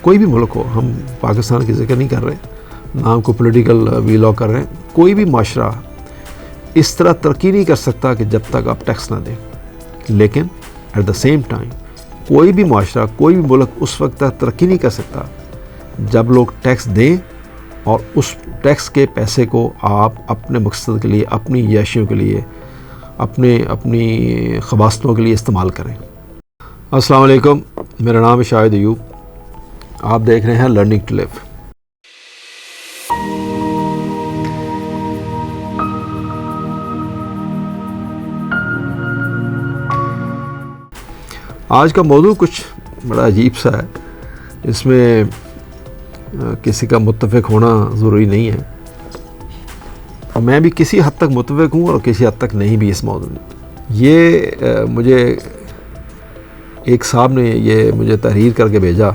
کوئی بھی ملک ہو، ہم پاکستان کی ذکر نہیں کر رہے، نہ ہم کو پولیٹیکل ویلاگ کر رہے ہیں، کوئی بھی معاشرہ اس طرح ترقی نہیں کر سکتا کہ جب تک آپ ٹیکس نہ دیں. لیکن ایٹ دا سیم ٹائم کوئی بھی معاشرہ، کوئی بھی ملک اس وقت تک ترقی نہیں کر سکتا جب لوگ ٹیکس دیں اور اس ٹیکس کے پیسے کو آپ اپنے مقصد کے لیے، اپنی عیاشیوں کے لیے، اپنی خواستوں کے لیے استعمال کریں. السلام علیکم، میرا نام ہے شاہد ایوب، آپ دیکھ رہے ہیں لرننگ ٹو لیو. آج کا موضوع کچھ بڑا عجیب سا ہے، اس میں کسی کا متفق ہونا ضروری نہیں ہے. میں بھی کسی حد تک متفق ہوں اور کسی حد تک نہیں بھی اس موضوع میں. یہ مجھے ایک صاحب نے یہ مجھے تحریر کر کے بھیجا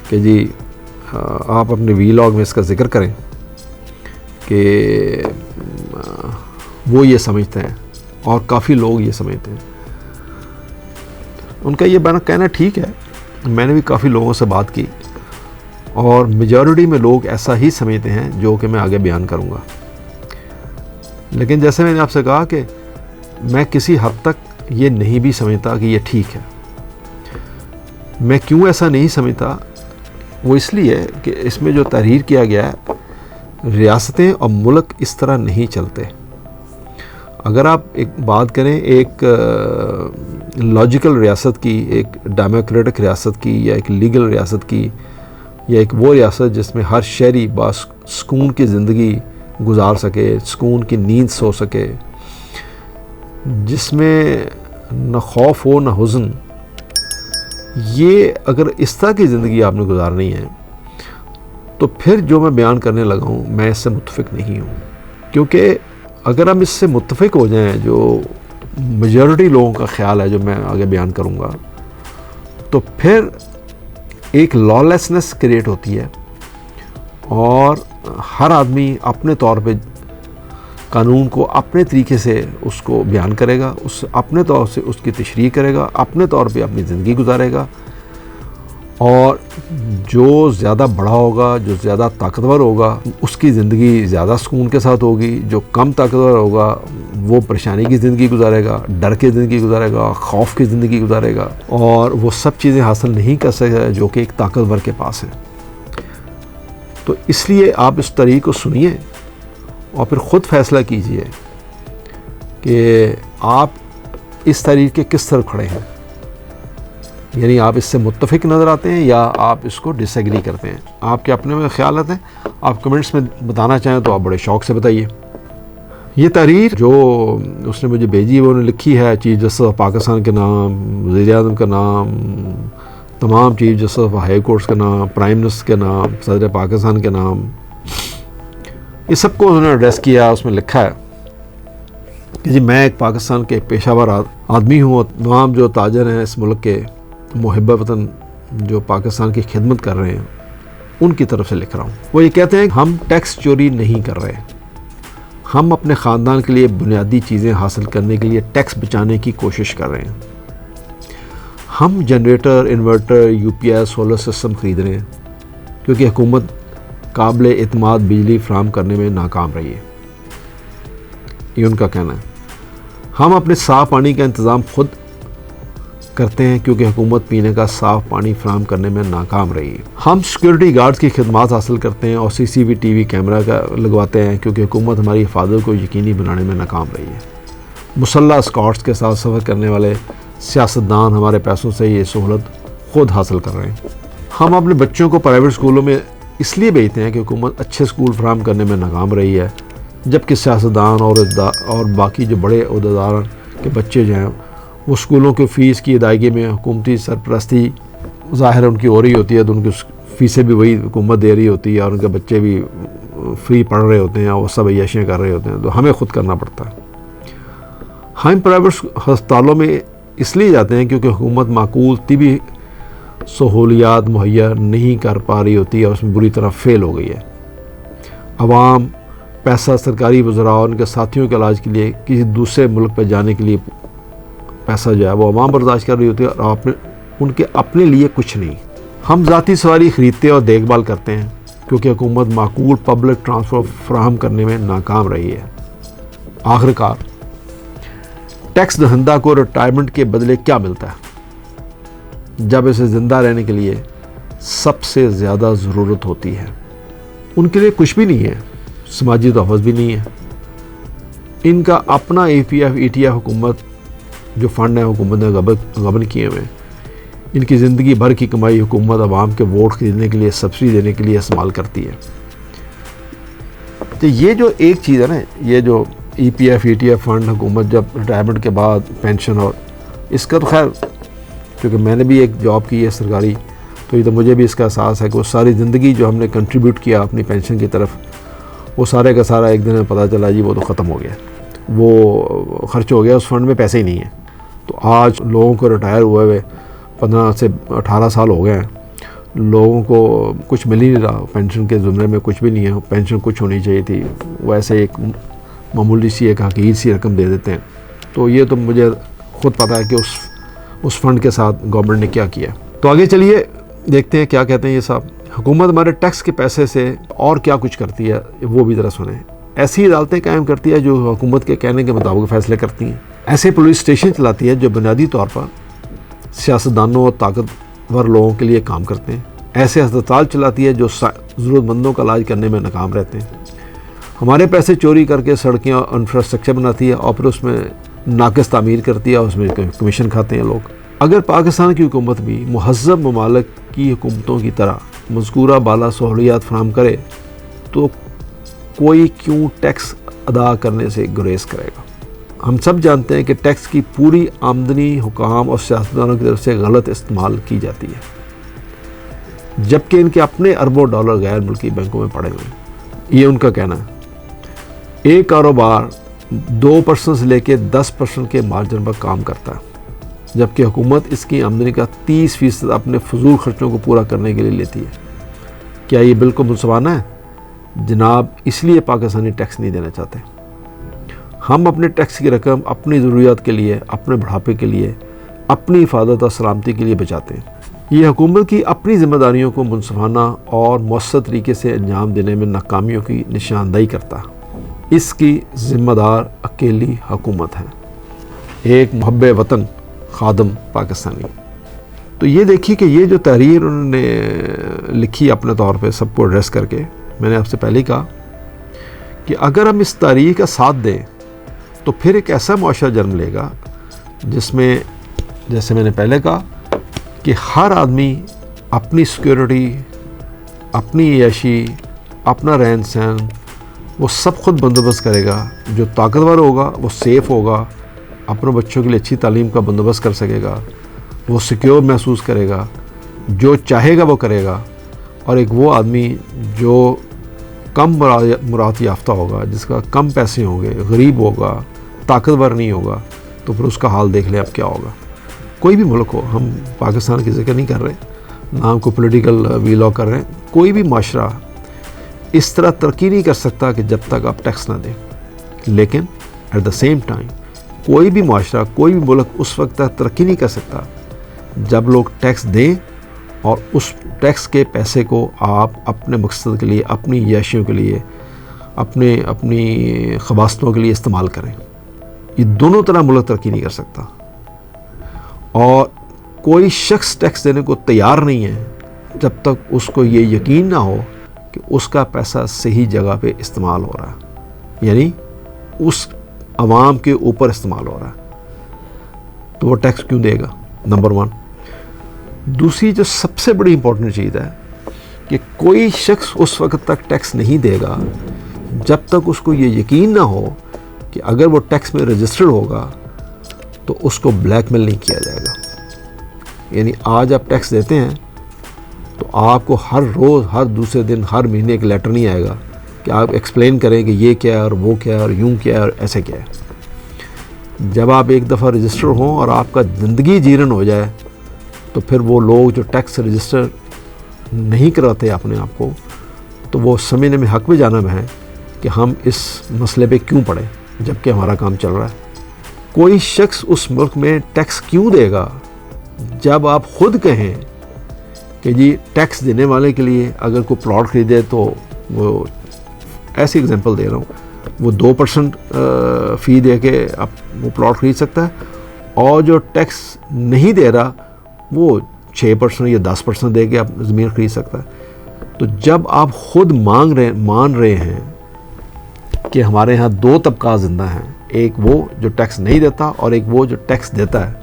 کہ جی آپ اپنے ویلاگ میں اس کا ذکر کریں کہ وہ یہ سمجھتے ہیں اور کافی لوگ یہ سمجھتے ہیں. ان کا یہ کہنا ٹھیک ہے، میں نے بھی کافی لوگوں سے بات کی اور میجورٹی میں لوگ ایسا ہی سمجھتے ہیں جو کہ میں آگے بیان کروں گا. لیکن جیسے میں نے آپ سے کہا کہ میں کسی حد تک یہ نہیں بھی سمجھتا کہ یہ ٹھیک ہے. میں کیوں ایسا نہیں سمجھتا؟ وہ اس لیے کہ اس میں جو تحریر کیا گیا ہے، ریاستیں اور ملک اس طرح نہیں چلتے. اگر آپ ایک بات کریں ایک لاجیکل ریاست کی، ایک ڈیموکریٹک ریاست کی، یا ایک لیگل ریاست کی، یا ایک وہ ریاست جس میں ہر شہری سکون کی زندگی گزار سکے، سکون کی نیند سو سکے، جس میں نہ خوف ہو نہ حزن، یہ اگر اس طرح کی زندگی آپ نے گزارنی ہے تو پھر جو میں بیان کرنے لگا ہوں میں اس سے متفق نہیں ہوں. کیونکہ اگر ہم اس سے متفق ہو جائیں، جو میجورٹی لوگوں کا خیال ہے جو میں آگے بیان کروں گا، تو پھر ایک لا لیسنس کریٹ ہوتی ہے اور ہر آدمی اپنے طور پہ قانون کو اپنے طریقے سے اس کو بیان کرے گا، اپنے طور سے اس کی تشریح کرے گا، اپنے طور پہ اپنی زندگی گزارے گا. اور جو زیادہ بڑا ہوگا، جو زیادہ طاقتور ہوگا، اس کی زندگی زیادہ سکون کے ساتھ ہوگی. جو کم طاقتور ہوگا وہ پریشانی کی زندگی گزارے گا، ڈر کی زندگی گزارے گا، خوف کی زندگی گزارے گا، اور وہ سب چیزیں حاصل نہیں کر سکے جو کہ ایک طاقتور کے پاس ہیں. تو اس لیے آپ اس تحریر کو سنیے اور پھر خود فیصلہ کیجئے کہ آپ اس تحریر کے کس طرف کھڑے ہیں. یعنی آپ اس سے متفق نظر آتے ہیں یا آپ اس کو ڈس ایگری کرتے ہیں. آپ کے اپنے میں خیالات ہیں، آپ کمنٹس میں بتانا چاہیں تو آپ بڑے شوق سے بتائیے. یہ تحریر جو اس نے مجھے بھیجی وہ انہوں نے لکھی ہے چیف جسٹس آف پاکستان کے نام، وزیر اعظم کا نام، تمام chief justice of high courts کا نام، پرائم منسٹر کے نام، صدر پاکستان کے نام، یہ سب کو انہوں نے ایڈریس کیا. اس میں لکھا ہے کہ جی میں ایک پاکستان کے پیشہ ور آدمی ہوں اور تمام جو تاجر ہیں اس ملک کے، محب وطن جو پاکستان کی خدمت کر رہے ہیں، ان کی طرف سے لکھ رہا ہوں. وہ یہ کہتے ہیں کہ ہم ٹیکس چوری نہیں کر رہے، ہم اپنے خاندان کے لیے بنیادی چیزیں حاصل کرنے کے لیے ٹیکس بچانے کی کوشش کر رہے ہیں. ہم generator, inverter, U P S, solar system خرید رہے ہیں کیونکہ حکومت قابل اعتماد بجلی فراہم کرنے میں ناکام رہی ہے. یہ ان کا کہنا ہے. ہم اپنے صاف پانی کا انتظام خود کرتے ہیں کیونکہ حکومت پینے کا صاف پانی فراہم کرنے میں ناکام رہی ہے. ہم سیکیورٹی گارڈز کی خدمات حاصل کرتے ہیں اور سی سی ٹی وی کیمرہ کا لگواتے ہیں کیونکہ حکومت ہماری حفاظت کو یقینی بنانے میں ناکام رہی ہے. مسلح اسکارٹس کے ساتھ سفر کرنے والے سیاستدان ہمارے پیسوں سے یہ سہولت خود حاصل کر رہے ہیں. ہم اپنے بچوں کو پرائیویٹ اسکولوں میں اس لیے بھیجتے ہیں کہ حکومت اچھے اسکول فراہم کرنے میں ناکام رہی ہے، جبکہ سیاستدان اور باقی جو بڑے عہدیدار کے بچے جو ہیں وہ اسکولوں کے فیس کی ادائیگی میں حکومتی سرپرستی ظاہر ان کی ہو رہی ہوتی ہے، تو ان کی فیسیں بھی وہی حکومت دے رہی ہوتی ہے اور ان کے بچے بھی فری پڑھ رہے ہوتے ہیں اور وہ سب عیاشیاں کر رہے ہوتے ہیں، تو ہمیں خود کرنا پڑتا ہے. ہم پرائیویٹ ہسپتالوں میں اس لیے جاتے ہیں کیونکہ حکومت معقول طبی سہولیات مہیا نہیں کر پا رہی ہوتی ہے اور اس میں بری طرح فیل ہو گئی ہے. عوام پیسہ سرکاری وزراء اور ان کے ساتھیوں کے علاج کے لیے کسی دوسرے ملک پہ جانے کے لیے پیسہ جو ہے وہ عوام برداشت کر رہی ہوتی ہے اور ان کے اپنے لیے کچھ نہیں. ہم ذاتی سواری خریدتے اور دیکھ بھال کرتے ہیں کیونکہ حکومت معقول پبلک ٹرانسپورٹ فراہم کرنے میں ناکام رہی ہے۔ آخرکار ٹیکس دہندہ کو ریٹائرمنٹ کے بدلے کیا ملتا ہے جب اسے زندہ رہنے کے لیے سب سے زیادہ ضرورت ہوتی ہے؟ ان کے لیے کچھ بھی نہیں ہے، سماجی تحفظ بھی نہیں ہے۔ ان کا اپنا A P F E T F حکومت جو فنڈ ہے حکومت نے غبن کیے ہوئے، ان کی زندگی بھر کی کمائی حکومت عوام کے ووٹ خریدنے کے لیے، سبسڈی دینے کے لیے استعمال کرتی ہے۔ تو یہ جو ایک چیز ہے نا، یہ جو E P F E T F fund حکومت جب ریٹائرمنٹ کے بعد پینشن، اور اس کا تو خیر کیونکہ میں نے بھی ایک جاب کی ہے سرکاری، تو یہ تو مجھے بھی اس کا احساس ہے کہ وہ ساری زندگی جو ہم نے کنٹریبیوٹ کیا اپنی پینشن کی طرف، وہ سارے کا سارا ایک دن میں پتہ چلا جی وہ تو ختم ہو گیا، وہ خرچ ہو گیا، اس فنڈ میں پیسے ہی نہیں ہیں۔ تو آج لوگوں کو ریٹائر ہوئے ہوئے 15 سے 18 سال ہو گئے ہیں، لوگوں کو کچھ مل ہی نہیں رہا، پینشن کے زمرے میں کچھ بھی نہیں ہے، پینشن کچھ ہونی چاہیے تھی، وہ ایسے ایک معمولی سی ایک حقیر سی رقم دے دیتے ہیں۔ تو یہ تو مجھے خود پتہ ہے کہ اس فنڈ کے ساتھ گورنمنٹ نے کیا کیا۔ تو آگے چلیے دیکھتے ہیں کیا کہتے ہیں یہ صاحب۔ حکومت ہمارے ٹیکس کے پیسے سے اور کیا کچھ کرتی ہے وہ بھی ذرا سنیں۔ ایسی عدالتیں قائم کرتی ہے جو حکومت کے کہنے کے مطابق فیصلے کرتی ہیں، ایسے پولیس اسٹیشن چلاتی ہے جو بنیادی طور پر سیاستدانوں اور طاقتور لوگوں کے لیے کام کرتے ہیں، ایسے ہسپتال چلاتی ہے جو ضرورت مندوں کا علاج کرنے میں ناکام رہتے ہیں، ہمارے پیسے چوری کر کے سڑکیں اور انفراسٹرکچر بناتی ہے اور پھر اس میں ناقص تعمیر کرتی ہے اور اس میں کمیشن کھاتے ہیں لوگ۔ اگر پاکستان کی حکومت بھی مہذب ممالک کی حکومتوں کی طرح مذکورہ بالا سہولیات فراہم کرے تو کوئی کیوں ٹیکس ادا کرنے سے گریز کرے گا؟ ہم سب جانتے ہیں کہ ٹیکس کی پوری آمدنی حکام اور سیاستدانوں کی طرف سے غلط استعمال کی جاتی ہے، جبکہ ان کے اپنے اربوں ڈالر غیر ملکی بینکوں میں پڑے ہوئے ہیں۔ یہ ان کا کہنا ہے۔ ایک کاروبار 2% سے لے کے 10% کے مارجن پر کام کرتا ہے، جبکہ حکومت اس کی آمدنی کا 30% اپنے فضول خرچوں کو پورا کرنے کے لیے لیتی ہے۔ کیا یہ بالکل منصفانہ ہے؟ جناب، اس لیے پاکستانی ٹیکس نہیں دینا چاہتے۔ ہم اپنے ٹیکس کی رقم اپنی ضروریات کے لیے، اپنے بڑھاپے کے لیے، اپنی حفاظت اور سلامتی کے لیے بچاتے ہیں۔ یہ حکومت کی اپنی ذمہ داریوں کو منصفانہ اور مؤثر طریقے سے انجام دینے میں ناکامیوں کی نشاندہی کرتا ہے۔ اس کی ذمہ دار اکیلی حکومت ہے، ایک محب وطن خادم پاکستانی۔ تو یہ دیکھیے کہ یہ جو تحریر انہوں نے لکھی اپنے طور پہ سب کو ایڈریس کر کے، میں نے آپ سے پہلے کہا کہ اگر ہم اس تحریر کا ساتھ دیں تو پھر ایک ایسا معاشرہ جنم لے گا جس میں، جیسے میں نے پہلے کہا، کہ ہر آدمی اپنی سیکیورٹی، اپنی عیاشی، اپنا رہن سہن وہ سب خود بندوبست کرے گا۔ جو طاقتور ہوگا وہ سیف ہوگا، اپنے بچوں کے لیے اچھی تعلیم کا بندوبست کر سکے گا، وہ سیکیور محسوس کرے گا، جو چاہے گا وہ کرے گا۔ اور ایک وہ آدمی جو کم مراعات یافتہ ہوگا، جس کا کم پیسے ہوں گے، غریب ہوگا، طاقتور نہیں ہوگا، تو پھر اس کا حال دیکھ لیں اب کیا ہوگا۔ کوئی بھی ملک ہو، ہم پاکستان کی ذکر نہیں کر رہے، نہ ہم کو پولیٹیکل ویلاگ کر رہے ہیں، کوئی بھی معاشرہ اس طرح ترقی نہیں کر سکتا کہ جب تک آپ ٹیکس نہ دیں۔ لیکن ایٹ دا سیم ٹائم کوئی بھی معاشرہ، کوئی بھی ملک اس وقت تک ترقی نہیں کر سکتا جب لوگ ٹیکس دیں اور اس ٹیکس کے پیسے کو آپ اپنے مقصد کے لیے، اپنی عیاشیوں کے لیے، اپنی خباستوں کے لیے استعمال کریں۔ یہ دونوں طرح ملک ترقی نہیں کر سکتا، اور کوئی شخص ٹیکس دینے کو تیار نہیں ہے جب تک اس کو یہ یقین نہ ہو کہ اس کا پیسہ صحیح جگہ پہ استعمال ہو رہا ہے، یعنی اس عوام کے اوپر استعمال ہو رہا ہے، تو وہ ٹیکس کیوں دے گا؟ نمبر 1۔ دوسری جو سب سے بڑی امپورٹنٹ چیز ہے کہ کوئی شخص اس وقت تک ٹیکس نہیں دے گا جب تک اس کو یہ یقین نہ ہو کہ اگر وہ ٹیکس میں رجسٹرڈ ہوگا تو اس کو بلیک میل نہیں کیا جائے گا۔ یعنی آج آپ ٹیکس دیتے ہیں تو آپ کو ہر روز، ہر دوسرے دن، ہر مہینے ایک لیٹر نہیں آئے گا کہ آپ ایکسپلین کریں کہ یہ کیا ہے اور وہ کیا ہے اور یوں کیا ہے اور ایسے کیا ہے۔ جب آپ ایک دفعہ رجسٹر ہوں اور آپ کا زندگی جیرن ہو جائے تو پھر وہ لوگ جو ٹیکس رجسٹر نہیں کراتے اپنے آپ کو، تو وہ سمجھنے میں حق بھی جانب ہے کہ ہم اس مسئلے پہ کیوں پڑیں جبکہ ہمارا کام چل رہا ہے۔ کوئی شخص اس ملک میں ٹیکس کیوں دے گا جب آپ خود کہیں کہ جی ٹیکس دینے والے کے لیے اگر کوئی پلاٹ خریدے تو وہ ایسی اگزامپل دے رہا ہوں، وہ 2% فی دے کے اب وہ پلاٹ خرید سکتا ہے، اور جو ٹیکس نہیں دے رہا وہ 6% یا 10% دے کے آپ زمین خرید سکتا ہے۔ تو جب آپ خود مان رہے ہیں کہ ہمارے ہاں 2 طبقات زندہ ہیں، ایک وہ جو ٹیکس نہیں دیتا اور ایک وہ جو ٹیکس دیتا ہے،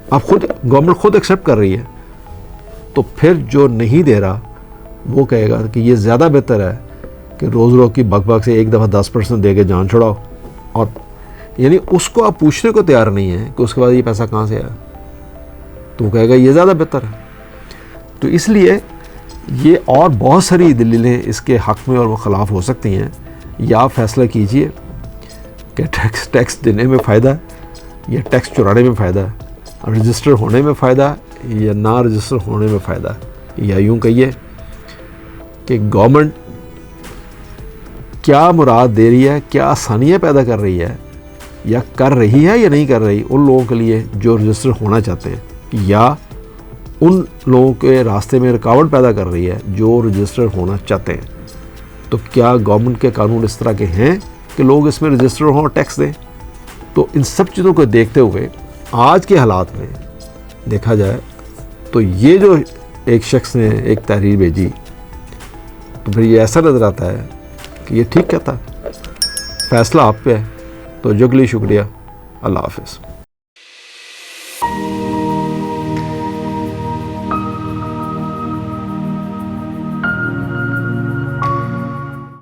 آپ خود گورنمنٹ خود ایکسیپٹ کر رہی ہے، تو پھر جو نہیں دے رہا وہ کہے گا کہ یہ زیادہ بہتر ہے کہ روز کی بک بک سے ایک دفعہ 10% دے کے جان چھڑاؤ، اور یعنی اس کو آپ پوچھنے کو تیار نہیں ہیں کہ اس کے بعد یہ پیسہ کہاں سے آیا، تو وہ کہے گا یہ زیادہ بہتر ہے۔ تو اس لیے یہ اور بہت ساری دلیلیں اس کے حق میں اور وہ خلاف ہو سکتی ہیں، یا آپ فیصلہ کیجئے کہ ٹیکس دینے میں فائدہ ہے یا ٹیکس چرانے میں فائدہ ہے، رجسٹر ہونے میں فائدہ ہے یا نہ رجسٹر ہونے میں فائدہ ہے، یا یوں کہیے کہ گورنمنٹ کیا مراد دے رہی ہے، کیا آسانیاں پیدا کر رہی ہے، یا کر رہی ہے یا نہیں کر رہی ان لوگوں کے لیے جو رجسٹر ہونا چاہتے ہیں، یا ان لوگوں کے راستے میں رکاوٹ پیدا کر رہی ہے جو رجسٹر ہونا چاہتے ہیں۔ تو کیا گورنمنٹ کے قانون اس طرح کے ہیں کہ لوگ اس میں رجسٹر ہوں اور ٹیکس دیں؟ تو ان سب چیزوں کو دیکھتے ہوئے آج کے حالات میں دیکھا جائے تو یہ جو ایک شخص نے ایک تحریر بھیجی، تو پھر یہ ایسا نظر آتا ہے کہ یہ ٹھیک کہتا ہے۔ فیصلہ آپ پہ ہے۔ تو جو کے لیے شکریہ، اللہ حافظ۔